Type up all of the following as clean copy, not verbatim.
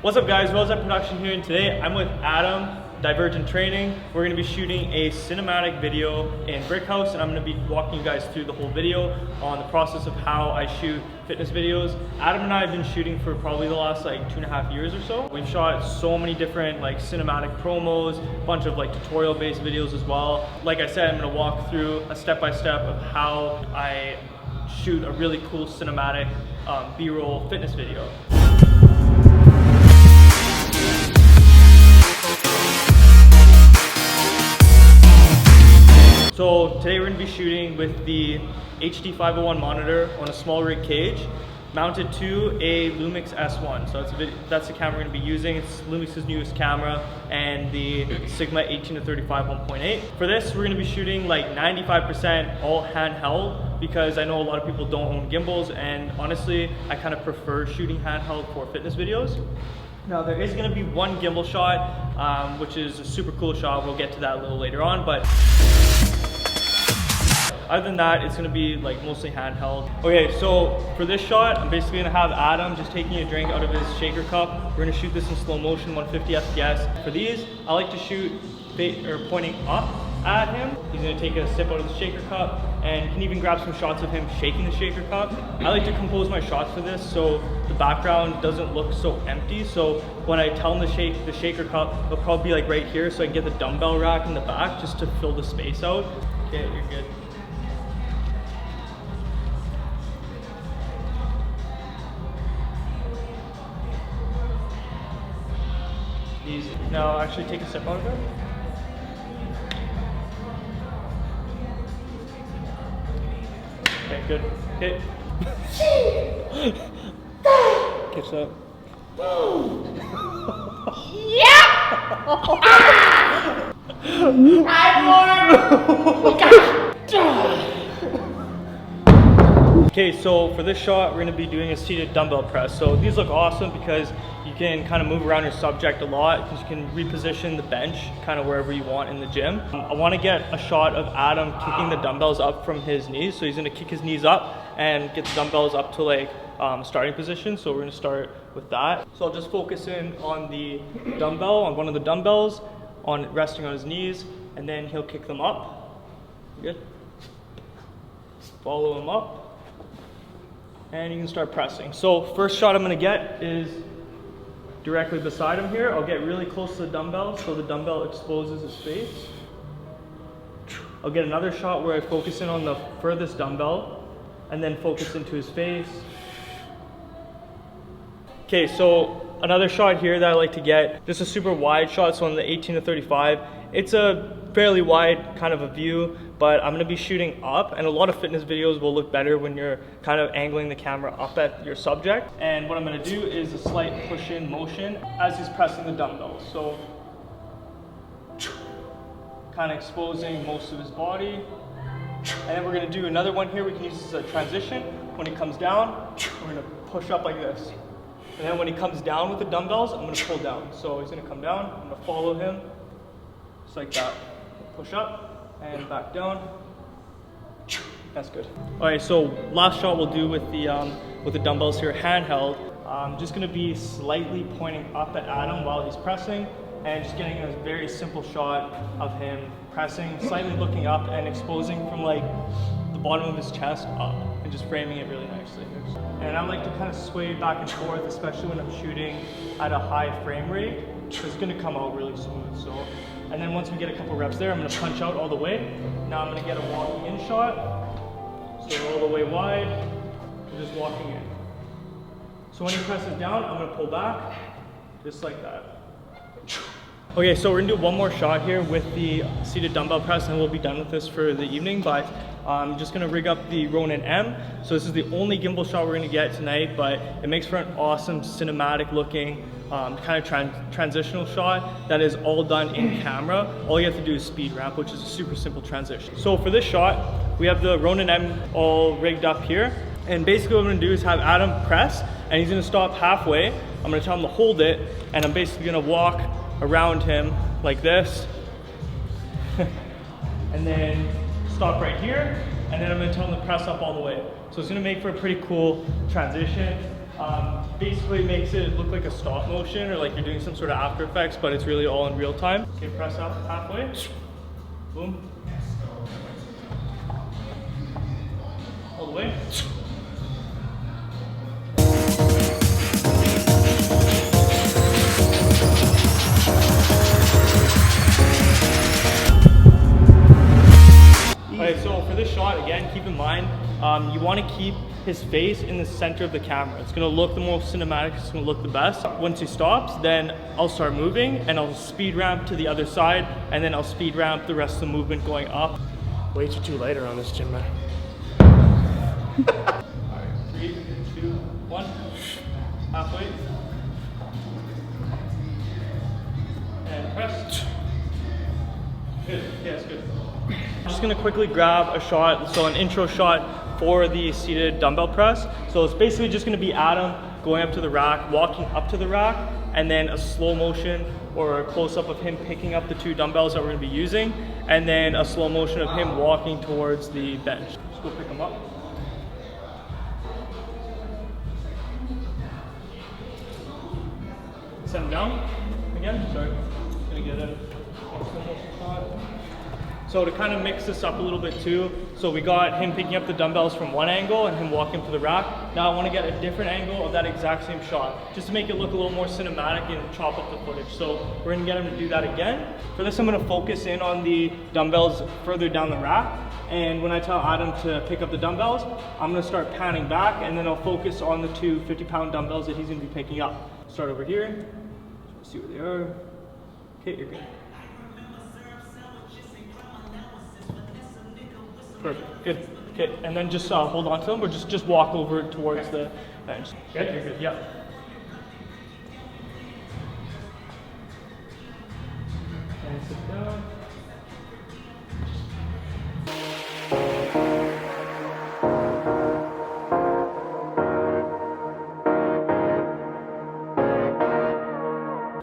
What's up guys, Rose Up Production here, and today I'm with Adam, Divergent Training. We're going to be shooting a cinematic video in Brick House, and I'm going to be walking you guys through the whole video on the process of how I shoot fitness videos. Adam and I have been shooting for probably the last like 2.5 years or so. We've shot so many different like cinematic promos, a bunch of like tutorial based videos as well. Like I said, I'm going to walk through a step-by-step of how I shoot a really cool cinematic B-roll fitness video. So today we're going to be shooting with the HD 501 monitor on a Smallrig cage mounted to a Lumix S1. So that's the camera we're going to be using. It's Lumix's newest camera and the Sigma 18-35 1.8. For this we're going to be shooting like 95% all handheld because I know a lot of people don't own gimbals, and honestly I kind of prefer shooting handheld for fitness videos. Now there is going to be one gimbal shot, which is a super cool shot. We'll get to that a little later on, but other than that, it's going to be like mostly handheld. Okay, so for this shot, I'm basically going to have Adam just taking a drink out of his shaker cup. We're going to shoot this in slow motion, 150 FPS. For these, I like to shoot pointing up at him. He's going to take a sip out of the shaker cup, and you can even grab some shots of him shaking the shaker cup. I like to compose my shots for this so the background doesn't look so empty. So when I tell him to shake the shaker cup, it'll probably be like right here, so I can get the dumbbell rack in the back just to fill the space out. Okay, you're good. Easy. Now actually take a sip out of it. Okay, good. Okay. Catch up. Okay, so for this shot, we're going to be doing a seated dumbbell press. So these look awesome because you can kind of move around your subject a lot, because you can reposition the bench kind of wherever you want in the gym. I want to get a shot of Adam kicking the dumbbells up from his knees. So he's going to kick his knees up and get the dumbbells up to like starting position. So we're going to start with that. So I'll just focus in on the dumbbell, on one of the dumbbells, resting on his knees, and then he'll kick them up. Good. Follow him up. And you can start pressing. So first shot I'm going to get is directly beside him here. I'll get really close to the dumbbell so the dumbbell exposes his face. I'll get another shot where I focus in on the furthest dumbbell and then focus into his face. Okay, so another shot here that I like to get, just a super wide shot, so on the 18-35. It's a fairly wide kind of a view, but I'm going to be shooting up, and a lot of fitness videos will look better when you're kind of angling the camera up at your subject. And what I'm going to do is a slight push-in motion as he's pressing the dumbbells. So kind of exposing most of his body. And then we're going to do another one here. We can use this as a transition. When he comes down, we're going to push up like this. And then when he comes down with the dumbbells, I'm going to pull down. So he's going to come down, I'm going to follow him, just like that. Push up and back down. That's good. All right, so last shot we'll do with the dumbbells here, handheld. I'm just going to be slightly pointing up at Adam while he's pressing, and just getting a very simple shot of him pressing, slightly looking up and exposing from like the bottom of his chest up, and just framing it really nicely. And I like to kind of sway back and forth, especially when I'm shooting at a high frame rate. It's going to come out really smooth. So, and then once we get a couple reps there, I'm going to punch out all the way. Now I'm going to get a walking in shot. So all the way wide, and just walking in. So when he presses down, I'm going to pull back, just like that. Okay, so we're going to do one more shot here with the seated dumbbell press, and we'll be done with this for the evening. But I'm just going to rig up the Ronin M. So this is the only gimbal shot we're going to get tonight, but it makes for an awesome cinematic looking kind of transitional shot that is all done in camera. All you have to do is speed ramp, which is a super simple transition. So for this shot, we have the Ronin M all rigged up here. And basically what I'm going to do is have Adam press, and he's going to stop halfway. I'm going to tell him to hold it, and I'm basically going to walk around him like this. And then stop right here, and then I'm going to tell him to press up all the way. So it's going to make for a pretty cool transition. Basically makes it look like a stop motion or like you're doing some sort of After Effects, but it's really all in real time. Okay, press up halfway. Boom. All the way. Alright, so for this shot, again, keep in mind, you want to keep his face in the center of the camera. It's going to look the most cinematic, it's going to look the best. Once he stops, then I'll start moving and I'll speed ramp to the other side, and then I'll speed ramp the rest of the movement going up. Weights are too lighter on this gym, man. Alright, 3, 2, 1, halfway. And press. Good, yeah, it's good. I'm just gonna quickly grab a shot, so an intro shot for the seated dumbbell press. So it's basically just gonna be Adam going up to the rack, walking up to the rack, and then a slow motion or a close up of him picking up the 2 dumbbells that we're gonna be using, and then a slow motion of him walking towards the bench. Just go pick him up. Set him down again, sorry. Gonna get a slow motion shot. So to kind of mix this up a little bit too, so we got him picking up the dumbbells from one angle and him walking to the rack. Now I want to get a different angle of that exact same shot, just to make it look a little more cinematic and chop up the footage. So we're gonna get him to do that again. For this, I'm gonna focus in on the dumbbells further down the rack. And when I tell Adam to pick up the dumbbells, I'm gonna start panning back, and then I'll focus on the 2 50-pound dumbbells that he's gonna be picking up. Start over here, see where they are. Okay, you're good. Perfect, good. Okay, and then just hold on to them, or just walk over towards the bench. Good, you're good, yeah. And sit down.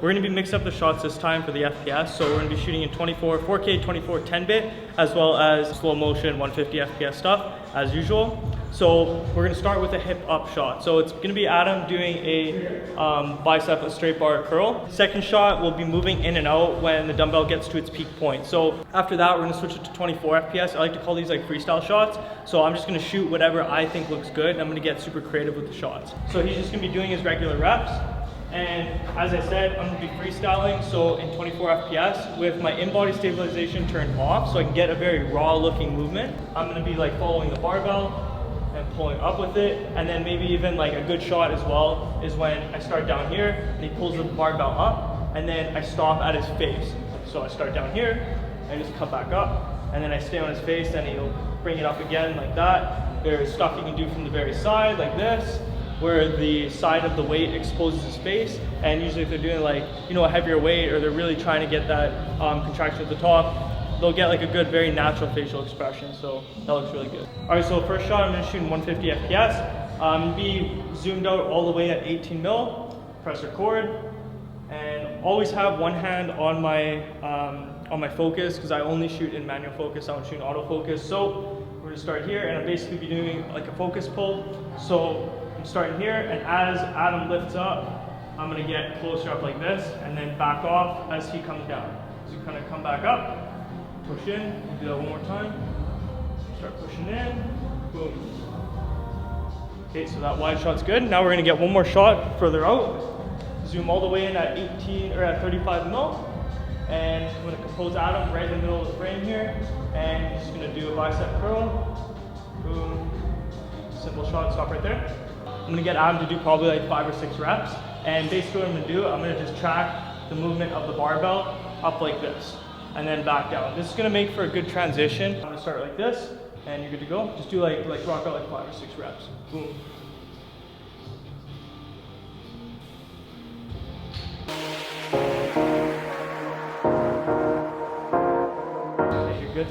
We're going to be mixing up the shots this time for the FPS, so we're going to be shooting in 4K 24 10-bit, as well as slow motion 150 FPS stuff, as usual. So we're going to start with a hip up shot. So it's going to be Adam doing a bicep, a straight bar curl. Second shot, we'll be moving in and out when the dumbbell gets to its peak point. So after that, we're going to switch it to 24 FPS. I like to call these like freestyle shots. So I'm just going to shoot whatever I think looks good, and I'm going to get super creative with the shots. So he's just going to be doing his regular reps. And as I said, I'm going to be freestyling, so in 24 FPS with my in-body stabilization turned off, so I can get a very raw looking movement. I'm going to be like following the barbell and pulling up with it, and then maybe even like a good shot as well is when I start down here and he pulls the barbell up, and then I stop at his face. So I start down here, I just come back up, and then I stay on his face, and he'll bring it up again like that. There's stuff you can do from the very side like this, where the side of the weight exposes his face, and usually if they're doing like, you know, a heavier weight, or they're really trying to get that contraction at the top, they'll get like a good, very natural facial expression, so that looks really good. All right, so first shot, I'm gonna shoot in 150 FPS, be zoomed out all the way at 18 mil, press record, and always have one hand on my focus, because I only shoot in manual focus, I don't shoot in autofocus. So we're gonna start here, and I'll basically be doing like a focus pull. So I'm starting here, and as Adam lifts up, I'm gonna get closer up like this, and then back off as he comes down. So you kind of come back up, push in, we'll do that one more time. Start pushing in, boom. Okay, so that wide shot's good. Now we're gonna get one more shot further out. Zoom all the way in at 18 or at 35 mil. And I'm gonna compose Adam right in the middle of the frame here, and just gonna do a bicep curl, boom. Simple shot, stop right there. I'm gonna get Adam to do probably like 5 or 6 reps, and basically what I'm gonna do, I'm gonna just track the movement of the barbell up like this, and then back down. This is gonna make for a good transition. I'm gonna start like this, and you're good to go. Just do like rock out like 5 or 6 reps, boom. Okay, you're good.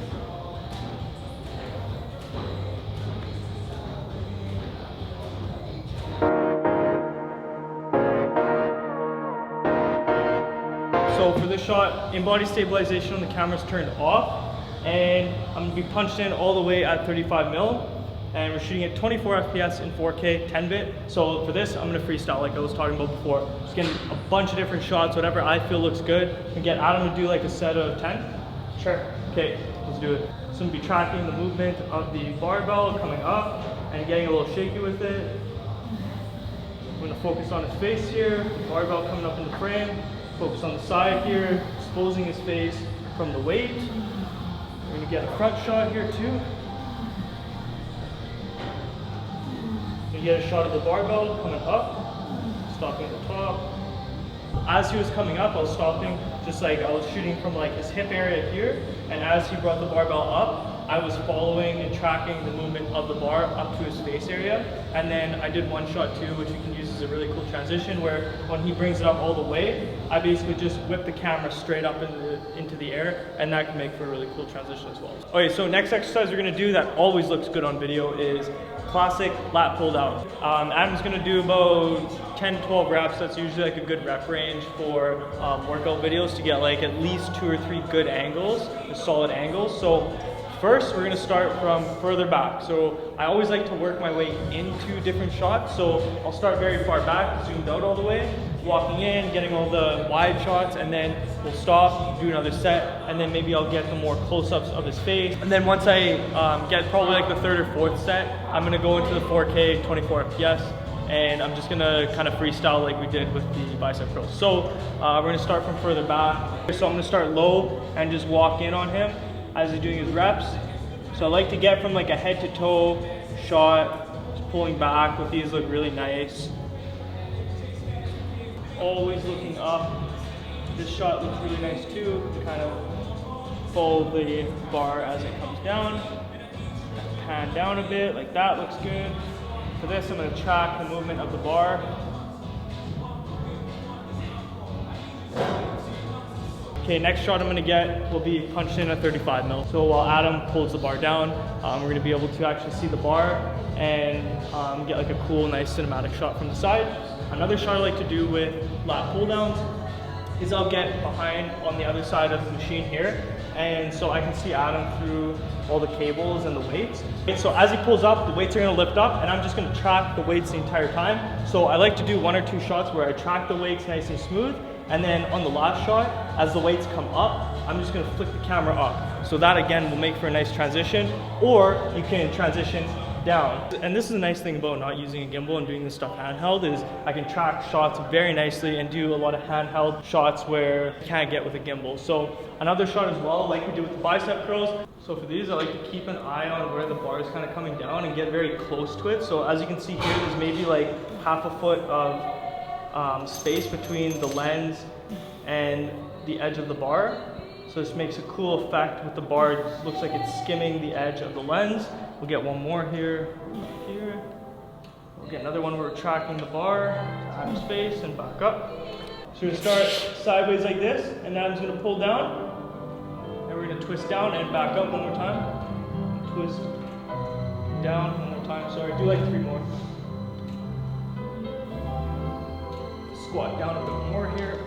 So for this shot, in-body stabilization on the camera's turned off, and I'm gonna be punched in all the way at 35 mil. and we're shooting at 24 FPS in 4K 10-bit. So for this, I'm gonna freestyle like I was talking about before. Just getting a bunch of different shots, whatever I feel looks good, and get Adam to do like a set of 10. Sure. Okay, let's do it. So I'm gonna be tracking the movement of the barbell coming up and getting a little shaky with it. I'm gonna focus on his face here, barbell coming up in the frame. Focus on the side here, exposing his face from the weight. We're gonna get a front shot here too. You get a shot of the barbell coming up, stopping at the top. As he was coming up, I was stopping, just like I was shooting from like his hip area here, and as he brought the barbell up, I was following and tracking the movement of the bar up to his face area. And then I did one shot too, which you can use as a really cool transition, where when he brings it up all the way, I basically just whip the camera straight up into the air, and that can make for a really cool transition as well. Okay, so next exercise we're gonna do that always looks good on video is classic lat pull down. Adam's gonna do about 10 to 12 reps. That's usually like a good rep range for workout videos to get like at least 2 or 3 good angles, solid angles. So first, we're gonna start from further back. So I always like to work my way into different shots. So I'll start very far back, zoomed out all the way, walking in, getting all the wide shots, and then we'll stop, do another set, and then maybe I'll get the more close-ups of his face. And then once I get probably like the 3rd or 4th set, I'm gonna go into the 4K 24 FPS, and I'm just gonna kind of freestyle like we did with the bicep curls. So we're gonna start from further back. So I'm gonna start low and just walk in on him as he's doing his reps. So I like to get from like a head to toe shot, just pulling back with these look really nice. Always looking up. This shot looks really nice too. Kind of follow the bar as it comes down. Pan down a bit, like that looks good. For this, I'm gonna track the movement of the bar. Okay, next shot I'm gonna get will be punched in at 35 mil. So while Adam pulls the bar down, we're gonna be able to actually see the bar and get like a cool, nice cinematic shot from the side. Another shot I like to do with lat pull downs is I'll get behind on the other side of the machine here, and so I can see Adam through all the cables and the weights. So as he pulls up, the weights are gonna lift up, and I'm just gonna track the weights the entire time. So I like to do 1 or 2 shots where I track the weights nice and smooth, and then on the last shot, as the weights come up, I'm just gonna flick the camera up. So that again will make for a nice transition, or you can transition down. And this is a nice thing about not using a gimbal and doing this stuff handheld is I can track shots very nicely and do a lot of handheld shots where you can't get with a gimbal. So another shot as well, like we do with the bicep curls. So for these, I like to keep an eye on where the bar is kind of coming down and get very close to it. So as you can see here, there's maybe like half a foot of space between the lens and the edge of the bar. So this makes a cool effect with the bar. It looks like it's skimming the edge of the lens. We'll get one more here. We'll get another one where we're tracking the bar, out of space and back up. So we're gonna start sideways like this, and now I'm just gonna pull down, and we're gonna twist down and back up one more time. Twist down one more time. Sorry, do like 3 more. Squat down a bit more here.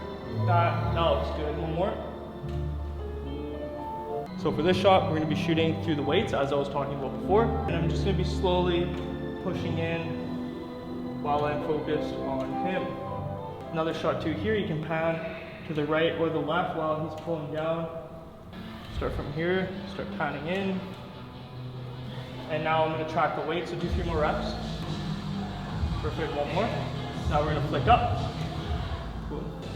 That looks good. One more. So for this shot, we're going to be shooting through the weights as I was talking about before. And I'm just going to be slowly pushing in while I'm focused on him. Another shot too here, you can pan to the right or the left while he's pulling down. Start from here, start panning in. And now I'm going to track the weight, so do 3 more reps. Perfect, 1 more. Now we're going to flick up.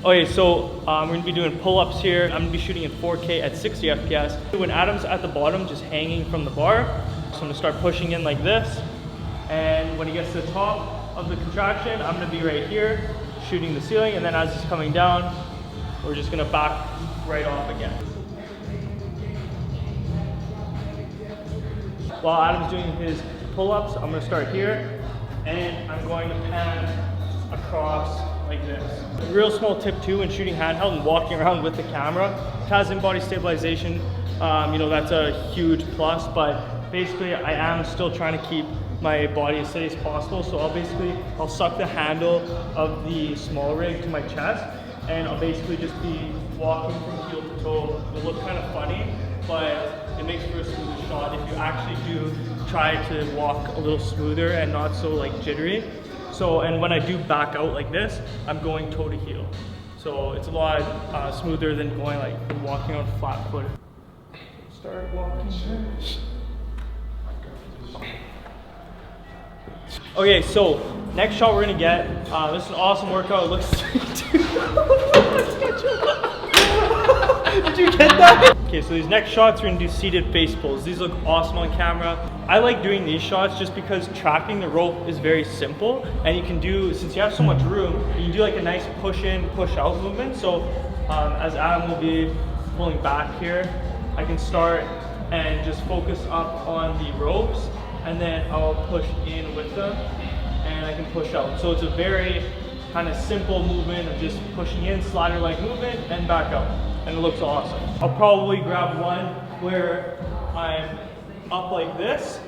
Okay, so we're gonna be doing pull-ups here. I'm gonna be shooting in 4K at 60 FPS. When Adam's at the bottom, just hanging from the bar, so I'm gonna start pushing in like this. And when he gets to the top of the contraction, I'm gonna be right here, shooting the ceiling. And then as he's coming down, we're just gonna back right off again. While Adam's doing his pull-ups, I'm gonna start here, and I'm going to pan across like this. A real small tip too when shooting handheld and walking around with the camera, it has in-body stabilization. You know, that's a huge plus, but basically I am still trying to keep my body as steady as possible. So I'll suck the handle of the Smallrig to my chest, and I'll basically just be walking from heel to toe. It'll look kind of funny, but it makes for a smoother shot if you actually do try to walk a little smoother and not so like jittery. So, and when I do back out like this, I'm going toe to heel. So it's a lot smoother than going like walking on flat foot. Start walking. Okay, so next shot we're gonna get, this is an awesome workout. It looks Did you get that? Okay, so these next shots we're gonna do seated face pulls. These look awesome on camera. I like doing these shots just because tracking the rope is very simple, and you can do, since you have so much room, you can do like a nice push in, push out movement. So as Adam will be pulling back here, I can start and just focus up on the ropes, and then I'll push in with them, and I can push out. So it's a very kind of simple movement of just pushing in, slider-like movement, and back out. And it looks awesome. I'll probably grab one where I'm up like this,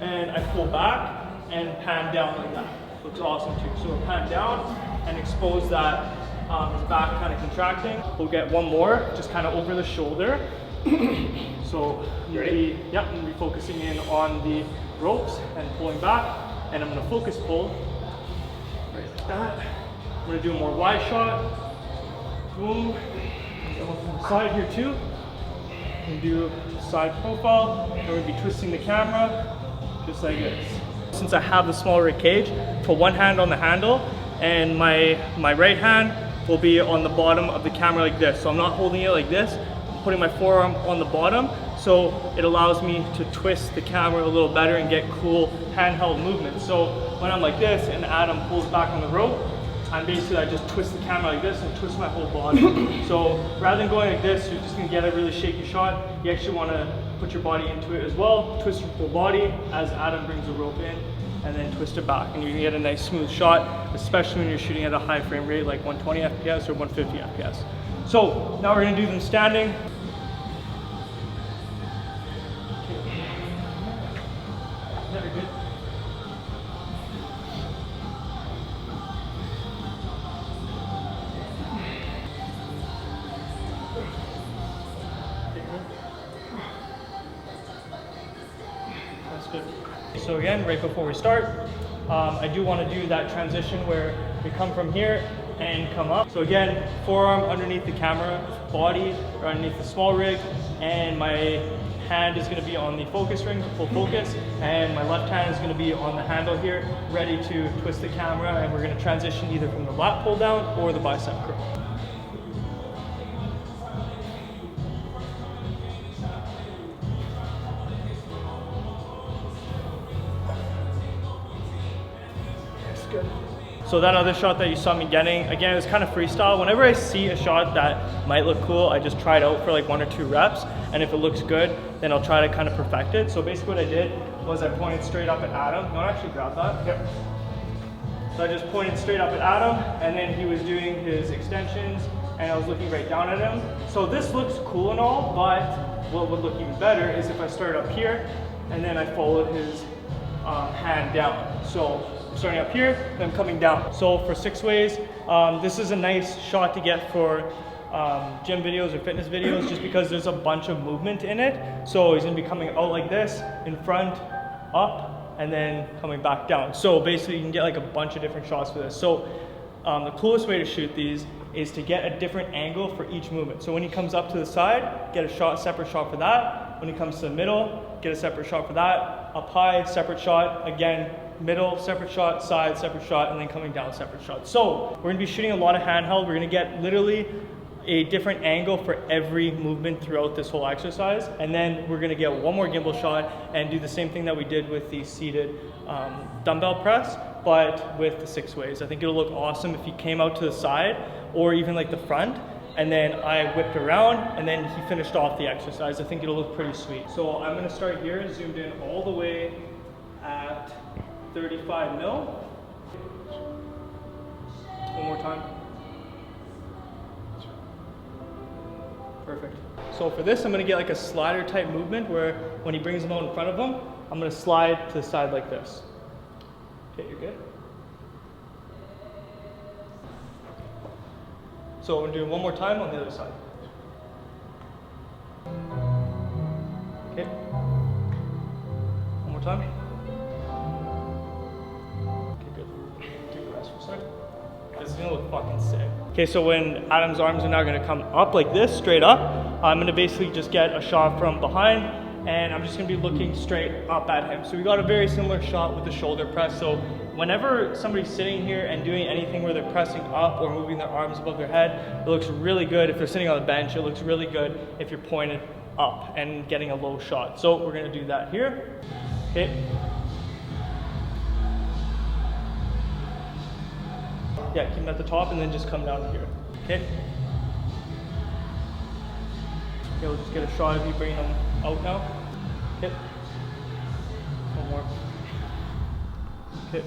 and I pull back and pan down like that. Looks awesome too. So we'll pan down and expose that his back kind of contracting. We'll get one more, just kind of over the shoulder. So you'll be, yep, I'm gonna be focusing in on the ropes and pulling back, and I'm gonna focus pull right like that. I'm gonna do a more wide shot. Boom. From the side here too. And do side profile. And we're gonna be twisting the camera just like this. Since I have the Smallrig cage, put one hand on the handle, and my right hand will be on the bottom of the camera like this. So I'm not holding it like this. I'm putting my forearm on the bottom, so it allows me to twist the camera a little better and get cool handheld movements. So when I'm like this and Adam pulls back on the rope, I just twist the camera like this and twist my whole body. So rather than going like this, you're just gonna get a really shaky shot. You actually wanna put your body into it as well. Twist your whole body as Adam brings the rope in, and then twist it back. And you can get a nice smooth shot, especially when you're shooting at a high frame rate like 120 FPS or 150 FPS. So now we're gonna do them standing. Very good. That's good. So again, right before we start, I do want to do that transition where we come from here and come up. So again, forearm underneath the camera, body or underneath the Smallrig, and my hand is going to be on the focus ring, full focus, and my left hand is going to be on the handle here, ready to twist the camera, and we're going to transition either from the lat pull down or the bicep curl. That's good. So that other shot that you saw me getting, again, it was kind of freestyle. Whenever I see a shot that might look cool, I just try it out for like 1 or 2 reps, and if it looks good, then I'll try to kind of perfect it. So basically what I did was I pointed straight up at Adam. You want to actually grab that? Yep. So I just pointed straight up at Adam, and then he was doing his extensions, and I was looking right down at him. So this looks cool and all, but what would look even better is if I started up here, and then I followed his hand down. So I'm starting up here, and I'm coming down. So for 6 ways, this is a nice shot to get for gym videos or fitness videos, just because there's a bunch of movement in it. So he's gonna be coming out like this, in front, up, and then coming back down. So basically you can get like a bunch of different shots for this. So the coolest way to shoot these is to get a different angle for each movement. So when he comes up to the side, get a separate shot for that. When he comes to the middle, get a separate shot for that. Up high, separate shot. Again, middle, separate shot, side, separate shot, and then coming down, separate shot. So we're gonna be shooting a lot of handheld. We're gonna get literally a different angle for every movement throughout this whole exercise. And then we're gonna get one more gimbal shot and do the same thing that we did with the seated dumbbell press, but with the 6 ways. I think it'll look awesome if he came out to the side or even like the front, and then I whipped around and then he finished off the exercise. I think it'll look pretty sweet. So I'm gonna start here, zoomed in all the way at 35 mil. One more time. Perfect. So for this, I'm gonna get like a slider type movement where when he brings them out in front of him, I'm gonna slide to the side like this. Okay, you're good? So we're doing one more time on the other side. Okay. One more time. Okay, good. Take a rest for a sec. This is gonna look fucking sick. Okay, so when Adam's arms are now gonna come up like this, straight up, I'm gonna basically just get a shot from behind, and I'm just gonna be looking straight up at him. So we got a very similar shot with the shoulder press. So whenever somebody's sitting here and doing anything where they're pressing up or moving their arms above their head, it looks really good. If they're sitting on the bench, it looks really good if you're pointed up and getting a low shot. So we're gonna do that here. Okay. Yeah, keep them at the top and then just come down here. Okay. Okay, we'll just get a shot of you bringing them out now. Okay. One more. Okay.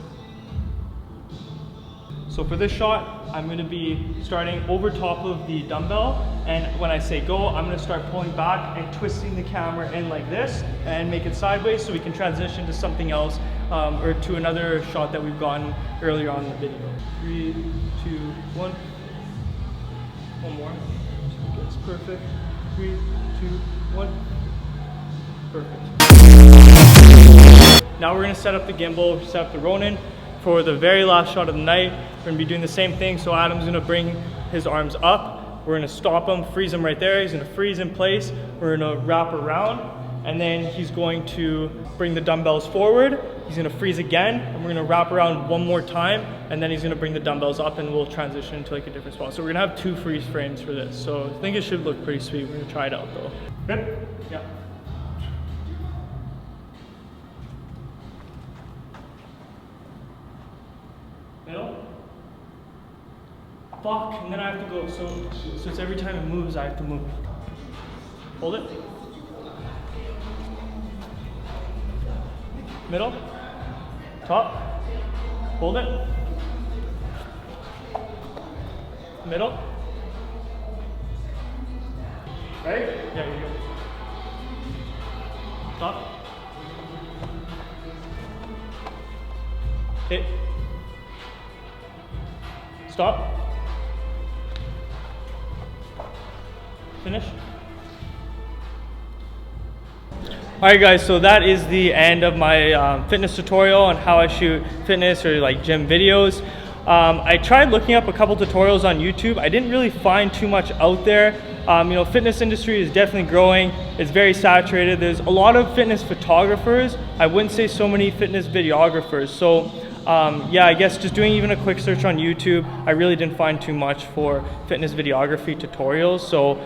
So for this shot, I'm gonna be starting over top of the dumbbell, and when I say go, I'm gonna start pulling back and twisting the camera in like this and make it sideways so we can transition to something else or to another shot that we've gotten earlier on in the video. 3, 2, 1. One more. That's perfect. 3, 2, 1. Perfect. Now we're gonna set up the gimbal, set up the Ronin. For the very last shot of the night, we're gonna be doing the same thing. So Adam's gonna bring his arms up. We're gonna stop him, freeze him right there. He's gonna freeze in place. We're gonna wrap around, and then he's going to bring the dumbbells forward. He's gonna freeze again, and we're gonna wrap around one more time, and then he's gonna bring the dumbbells up, and we'll transition into like a different spot. So we're gonna have 2 freeze frames for this. So I think it should look pretty sweet. We're gonna try it out though. Good? Yeah. Middle. Fuck, and then I have to go. So it's every time it moves, I have to move. Hold it. Middle. Top. Hold it. Middle. Right? Yeah, you go. Top. Hit. Stop. Finish. Alright guys, so that is the end of my fitness tutorial on how I shoot fitness or like gym videos. I tried looking up a couple tutorials on YouTube. I didn't really find too much out there. You know, fitness industry is definitely growing. It's very saturated. There's a lot of fitness photographers. I wouldn't say so many fitness videographers. So yeah, I guess just doing even a quick search on YouTube, I really didn't find too much for fitness videography tutorials. So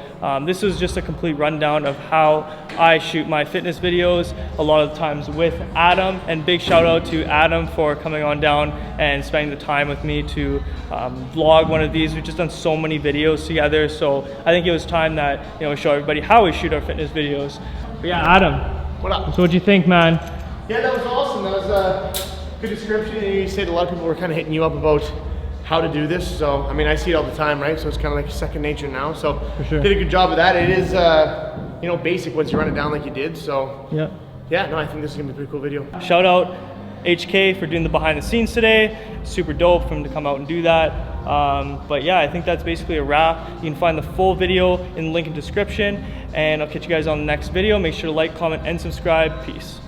this was just a complete rundown of how I shoot my fitness videos, a lot of the times with Adam, and big shout out to Adam for coming on down and spending the time with me to vlog one of these. We've just done so many videos together, so I think it was time that, you know, we show everybody how we shoot our fitness videos. But yeah, Adam, What up? so what'd you think, man? Yeah, that was awesome. That was a good description. And you said a lot of people were kind of hitting you up about how to do this. So, I mean, I see it all the time, right? So it's kind of like second nature now. So For sure. did a good job of that. It is, you know, basic once you run it down like you did. So yeah, no, I think this is gonna be a pretty cool video. Shout out HK for doing the behind the scenes today. Super dope for him to come out and do that. But yeah, I think that's basically a wrap. You can find the full video in the link in the description, and I'll catch you guys on the next video. Make sure to like, comment, and subscribe. Peace.